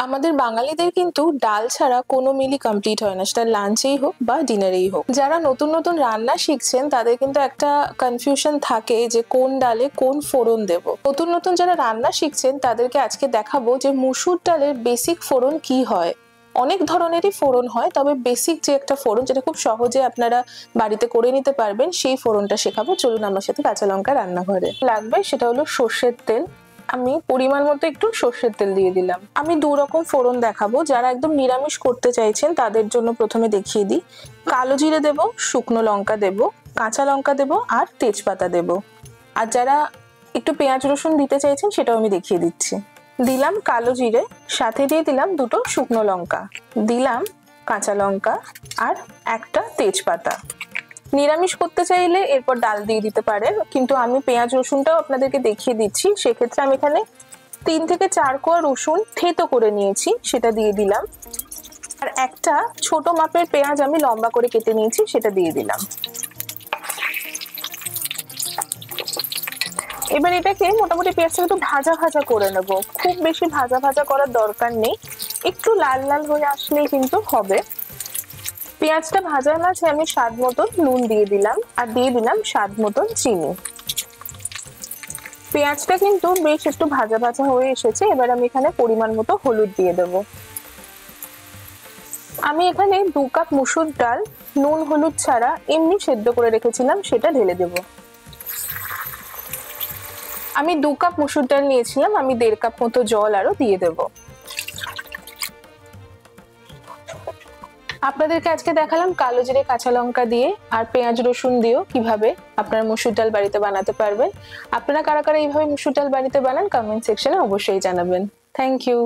আমাদের বাঙালিদের কিন্তু ডাল ছাড়া কোনো মিলই কমপ্লিট হয় না, সেটা লাঞ্চেই হোক বা ডিনারেই হোক। যারা নতুন নতুন রান্না শিখছেন তাদের কিন্তু একটা কনফিউশন থাকে যে কোন ডালে কোন ফোড়ন দেব। নতুন নতুন যারা রান্না শিখছেন তাদেরকে আজকে দেখাবো যে মুসুর ডালের বেসিক ফোড়ন কি হয়। অনেক ধরনেরই ফোড়ন হয়, তবে বেসিক যে একটা ফোড়ন যেটা খুব সহজে আপনারা বাড়িতে করে নিতে পারবেন সেই ফোড়নটা শেখাবো। চলুন আমার সাথে কাঁচা লঙ্কা রান্নাঘরে। লাগবে সেটা হলো সর্ষের তেল। আমি পরিমাণ মতো একটু সর্ষের তেল দিয়ে দিলাম। আমি দু রকম ফোড়ন দেখাবো। যারা একদম নিরামিষ করতে চাইছেন তাদের জন্য প্রথমে দেখিয়ে দিই। কালো জিরে দেব, শুকনো লঙ্কা দেব, কাঁচা লঙ্কা দেব আর তেজপাতা দেব। আর যারা একটু পেঁয়াজ রসুন দিতে চাইছেন সেটাও আমি দেখিয়ে দিচ্ছি। দিলাম কালো জিরে, সাথে দিয়ে দিলাম দুটো শুকনো লঙ্কা, দিলাম কাঁচা লঙ্কা আর একটা তেজপাতা। নিরামিষ করতে চাইলে এরপর ডাল দিয়ে দিতে পারেন, কিন্তু আমি পেঁয়াজ রসুনটাও আপনাদেরকে দেখিয়ে দিচ্ছি। সেক্ষেত্রে আমি এখানে 3 থেকে 4 কোয়া রসুন থেতো করে নিয়েছি, সেটা দিয়ে দিলাম। আর একটা ছোট মাপের পেঁয়াজ আমি লম্বা করে কেটে নিয়েছি, সেটা দিয়ে দিলাম। এবার এটাকে মোটামুটি পেঁয়াজটা একটু ভাজা ভাজা করে নেব। খুব বেশি ভাজা ভাজা করার দরকার নেই, একটু লাল লাল হয়ে আসলেই কিন্তু হবে। পেঁয়াজটা ভাজার মাঝে আমি স্বাদ মতন নুন দিয়ে দিলাম আর দিয়ে দিলাম স্বাদ মতন চিনি। পেঁয়াজটা কিন্তু বেশ একটু ভাজা ভাজা হয়ে এসেছে। এবার আমি এখানে পরিমাণ মতো হলুদ দিয়ে দেবো। আমি এখানে 2 কাপ মুসুর ডাল নুন হলুদ ছাড়া এমনি সেদ্ধ করে রেখেছিলাম, সেটা ঢেলে দেবো। আমি 2 কাপ মুসুর ডাল নিয়েছিলাম, আমি 1.5 কাপ মতো জল আরো দিয়ে দেবো। আপনাদেরকে আজকে দেখালাম কালো জিরে কাঁচা লঙ্কা দিয়ে আর পেঁয়াজ রসুন দিয়েও কিভাবে আপনারা মুসুর ডাল বাড়িতে বানাতে পারবেন। আপনারা কারা কারা এইভাবে মুসুর ডাল বাড়িতে বানান কমেন্ট সেকশনে অবশ্যই জানাবেন। Thank you.